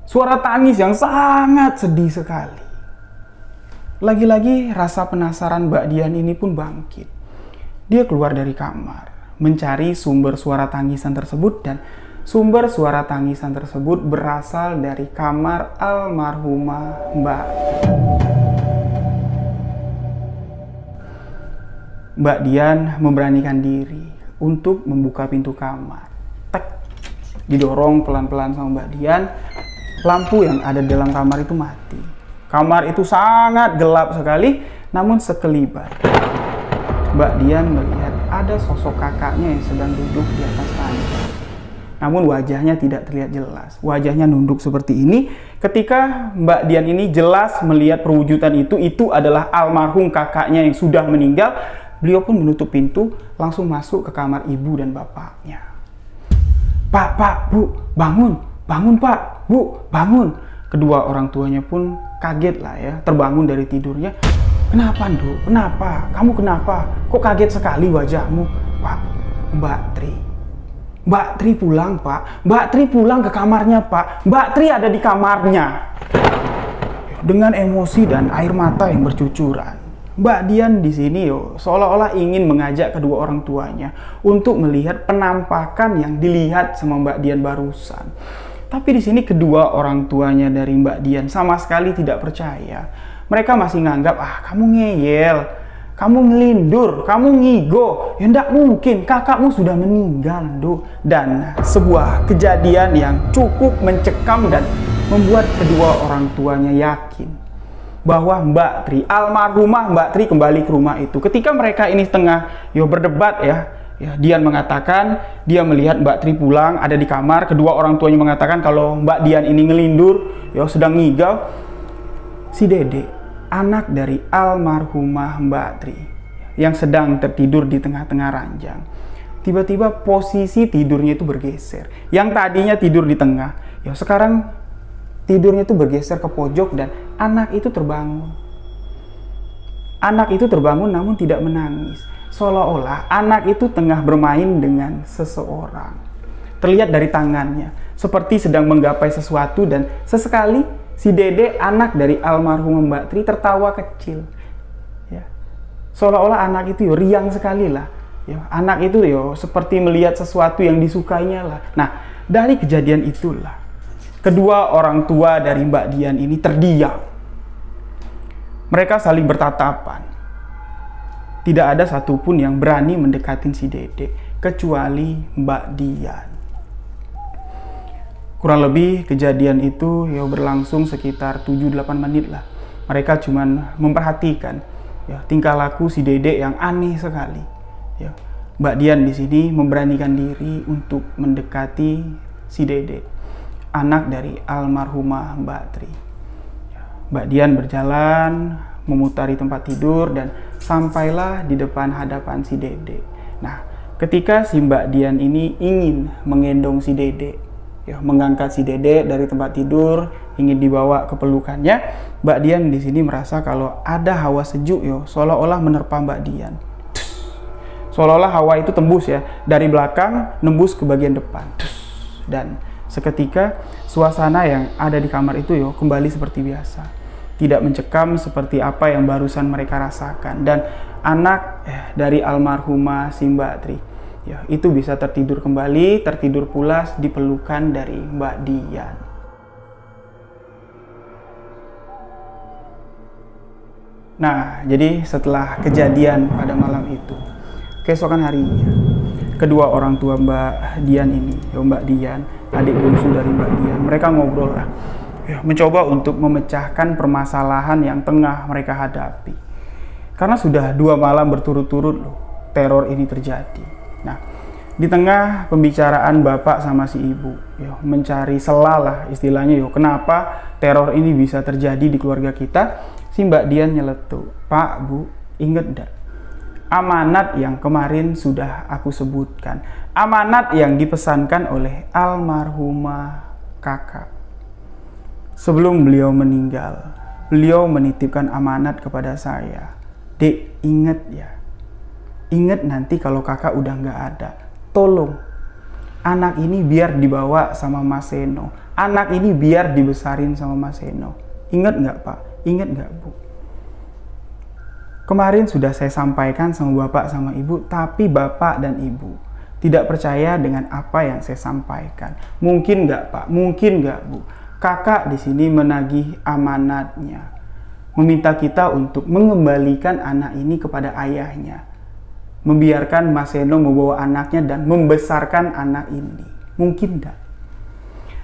Suara tangis yang sangat sedih sekali. Lagi-lagi rasa penasaran Mbak Dian ini pun bangkit. Dia keluar dari kamar, mencari sumber suara tangisan tersebut, dan sumber suara tangisan tersebut berasal dari kamar almarhumah Mbak Tri. Mbak Dian memberanikan diri untuk membuka pintu kamar. Tek, didorong pelan-pelan sama Mbak Dian. Lampu yang ada di dalam kamar itu mati. Kamar itu sangat gelap sekali, namun sekelibat Mbak Dian melihat ada sosok kakaknya yang sedang duduk di atas ranjang. Namun wajahnya tidak terlihat jelas. Wajahnya nunduk seperti ini. Ketika Mbak Dian ini jelas melihat perwujudan itu adalah almarhum kakaknya yang sudah meninggal. beliau pun menutup pintu, langsung masuk ke kamar ibu dan bapaknya. Pak, Bu, bangun, Pak, Bu, bangun. Kedua orang tuanya pun kaget lah ya, terbangun dari tidurnya. Kenapa, Nduk? Kenapa? Kamu kenapa? Kok kaget sekali wajahmu? Pak, Mbak Tri pulang, Pak. Mbak Tri pulang ke kamarnya, Pak. Mbak Tri ada di kamarnya. Dengan emosi dan air mata yang bercucuran, Mbak Dian di sini seolah-olah ingin mengajak kedua orang tuanya untuk melihat penampakan yang dilihat sama Mbak Dian barusan. Tapi di sini kedua orang tuanya dari Mbak Dian sama sekali tidak percaya. Mereka masih nganggap, kamu ngeyel, kamu ngelindur, kamu ngigo. Ya ndak mungkin, kakakmu sudah meninggal, Nduk. Dan sebuah kejadian yang cukup mencekam dan membuat kedua orang tuanya yakin bahwa Mbak Tri, almarhumah Mbak Tri kembali ke rumah itu. Ketika mereka ini tengah berdebat ya, Dian mengatakan dia melihat Mbak Tri pulang ada di kamar. Kedua orang tuanya mengatakan kalau Mbak Dian ini ngelindur, sedang ngigau. Si Dede, anak dari almarhumah Mbak Tri, yang sedang tertidur di tengah-tengah ranjang, tiba-tiba posisi tidurnya itu bergeser. Yang tadinya tidur di tengah, sekarang tidurnya itu bergeser ke pojok dan anak itu terbangun. Anak itu terbangun namun tidak menangis. Seolah-olah anak itu tengah bermain dengan seseorang. Terlihat dari tangannya, seperti sedang menggapai sesuatu dan sesekali si Dede, anak dari almarhum Mbak Tri, tertawa kecil. Ya. Seolah-olah anak itu riang sekali lah. Anak itu seperti melihat sesuatu yang disukainya lah. Nah, dari kejadian itulah kedua orang tua dari Mbak Dian ini terdiam. Mereka saling bertatapan. Tidak ada satupun yang berani mendekatin si Dede, kecuali Mbak Dian. Kurang lebih kejadian itu berlangsung sekitar 7-8 menit lah. Mereka cuman memperhatikan tingkah laku si Dede yang aneh sekali. Mbak Dian di sini memberanikan diri untuk mendekati si Dede, anak dari almarhumah Mbak Tri. Mbak Dian berjalan memutari tempat tidur dan sampailah di depan hadapan si Dede. Nah, ketika si Mbak Dian ini ingin menggendong si Dede, mengangkat si Dede dari tempat tidur, ingin dibawa ke pelukannya, Mbak Dian di sini merasa kalau ada hawa sejuk seolah-olah menerpa Mbak Dian. Seolah-olah hawa itu tembus dari belakang nembus ke bagian depan. Dan seketika suasana yang ada di kamar itu kembali seperti biasa. Tidak mencekam seperti apa yang barusan mereka rasakan. Dan anak dari almarhumah si Mbak Tri itu bisa tertidur kembali, tertidur pulas di pelukan dari Mbak Dian. Nah, jadi setelah kejadian pada malam itu, keesokan harinya, kedua orang tua Mbak Dian ini, Mbak Dian, adik bungsu dari Mbak Dian, mereka ngobrol lah, mencoba untuk memecahkan permasalahan yang tengah mereka hadapi. Karena sudah 2 malam berturut-turut teror ini terjadi. Nah, di tengah pembicaraan bapak sama si ibu, mencari celah lah istilahnya, kenapa teror ini bisa terjadi di keluarga kita, si Mbak Dian nyeletuk, Pak, Bu, inget enggak? Amanat yang kemarin sudah aku sebutkan, amanat yang dipesankan oleh almarhumah kakak. Sebelum beliau meninggal, beliau menitipkan amanat kepada saya. Dek, inget ya, inget nanti kalau kakak udah nggak ada, tolong anak ini biar dibawa sama Mas Seno, anak ini biar dibesarin sama Mas Seno. Ingat nggak Pak? Ingat nggak Bu? Kemarin sudah saya sampaikan sama Bapak sama Ibu, tapi Bapak dan Ibu tidak percaya dengan apa yang saya sampaikan. Mungkin nggak Pak? Mungkin nggak Bu? Kakak di sini menagih amanatnya, meminta kita untuk mengembalikan anak ini kepada ayahnya, membiarkan Mas Seno membawa anaknya dan membesarkan anak ini. Mungkin nggak?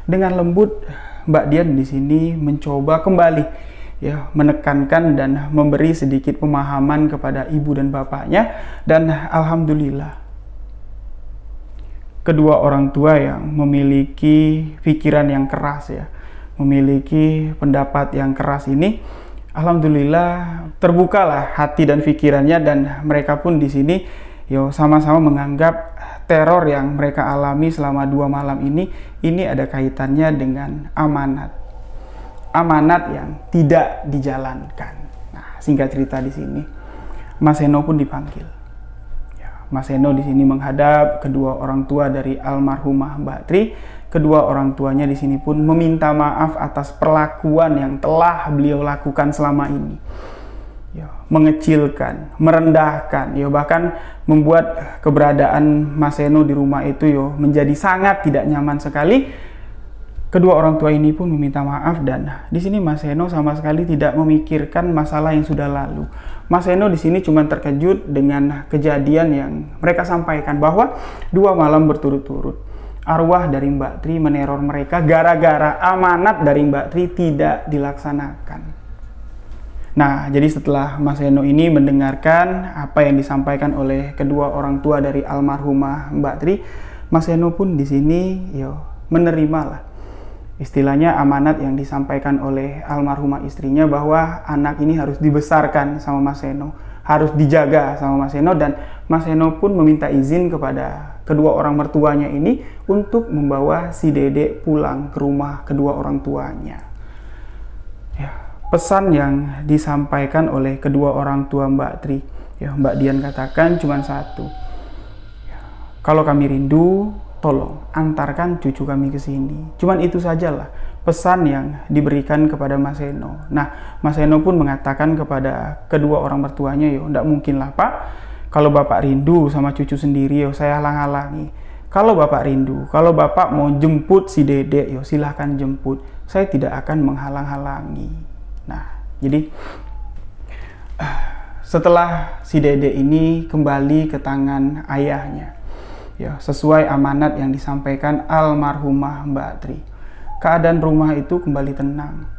Dengan lembut, Mbak Dian di sini mencoba kembali menekankan dan memberi sedikit pemahaman kepada ibu dan bapaknya, dan alhamdulillah kedua orang tua yang memiliki pikiran yang keras memiliki pendapat yang keras ini Alhamdulillah terbukalah hati dan pikirannya, dan mereka pun di sini sama-sama menganggap teror yang mereka alami selama 2 malam ini ada kaitannya dengan amanat. Amanat yang tidak dijalankan. Nah, singkat cerita di sini, Mas Seno pun dipanggil. Mas Seno di sini menghadap kedua orang tua dari almarhumah Mbak Tri. Kedua orang tuanya di sini pun meminta maaf atas perlakuan yang telah beliau lakukan selama ini. Mengecilkan, merendahkan, bahkan membuat keberadaan Mas Seno di rumah itu menjadi sangat tidak nyaman sekali. Kedua orang tua ini pun meminta maaf, dan di sini Mas Seno sama sekali tidak memikirkan masalah yang sudah lalu. Mas Seno di sini cuma terkejut dengan kejadian yang mereka sampaikan, bahwa 2 malam berturut-turut arwah dari Mbak Tri meneror mereka gara-gara amanat dari Mbak Tri tidak dilaksanakan. Nah, jadi setelah Mas Seno ini mendengarkan apa yang disampaikan oleh kedua orang tua dari almarhumah Mbak Tri, Mas Seno pun di sini menerima lah istilahnya amanat yang disampaikan oleh almarhumah istrinya, bahwa anak ini harus dibesarkan sama Mas Seno, harus dijaga sama Mas Seno, dan Mas Seno pun meminta izin kepada kedua orang mertuanya ini untuk membawa si Dede pulang ke rumah kedua orang tuanya. Pesan yang disampaikan oleh kedua orang tua Mbak Tri, Mbak Dian katakan cuma satu. Kalau kami rindu, tolong antarkan cucu kami ke sini. Cuman itu sajalah pesan yang diberikan kepada Mas Seno. Nah, Mas Seno pun mengatakan kepada kedua orang mertuanya, enggak mungkin lah Pak. Kalau Bapak rindu sama cucu sendiri, saya halang-halangi. Kalau Bapak rindu, kalau Bapak mau jemput si Dede, silahkan jemput. Saya tidak akan menghalang-halangi. Nah, jadi setelah si Dede ini kembali ke tangan ayahnya, sesuai amanat yang disampaikan almarhumah Mbak Tri, keadaan rumah itu kembali tenang.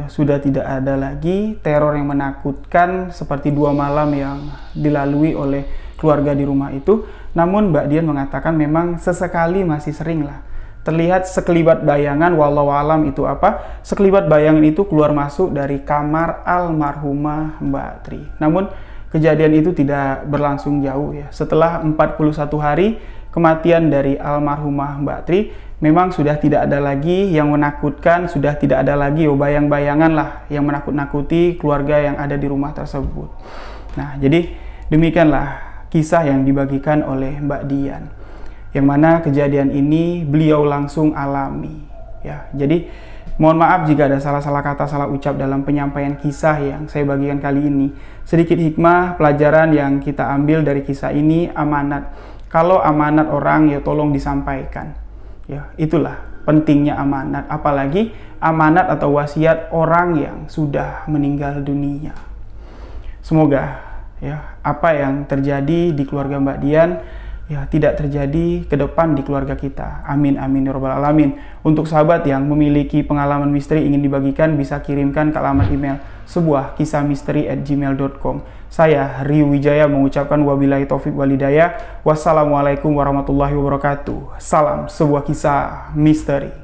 Sudah tidak ada lagi teror yang menakutkan seperti 2 malam yang dilalui oleh keluarga di rumah itu. Namun Mbak Dian mengatakan memang sesekali masih sering lah terlihat sekelibat bayangan, wallahu alam itu apa, sekelibat bayangan itu keluar masuk dari kamar almarhumah Mbak Tri. Namun kejadian itu tidak berlangsung jauh Setelah 41 hari kematian dari almarhumah Mbak Tri, memang sudah tidak ada lagi yang menakutkan, sudah tidak ada lagi bayang-bayangan lah yang menakut-nakuti keluarga yang ada di rumah tersebut. Nah, jadi demikianlah kisah yang dibagikan oleh Mbak Dian, yang mana kejadian ini beliau langsung alami. Jadi mohon maaf jika ada salah-salah kata, salah ucap dalam penyampaian kisah yang saya bagikan kali ini. Sedikit hikmah, pelajaran yang kita ambil dari kisah ini, amanat. Kalau amanat orang tolong disampaikan. Itulah pentingnya amanat, apalagi amanat atau wasiat orang yang sudah meninggal dunia. Semoga apa yang terjadi di keluarga Mbak Dian tidak terjadi ke depan di keluarga kita. Amin amin ya rabbal alamin. Untuk sahabat yang memiliki pengalaman misteri ingin dibagikan, bisa kirimkan ke alamat email sebuahkisahmisteri@gmail.com. Saya Rio Wijaya mengucapkan wabillahi taufik walhidayah. Wassalamualaikum warahmatullahi wabarakatuh. Salam sebuah kisah misteri.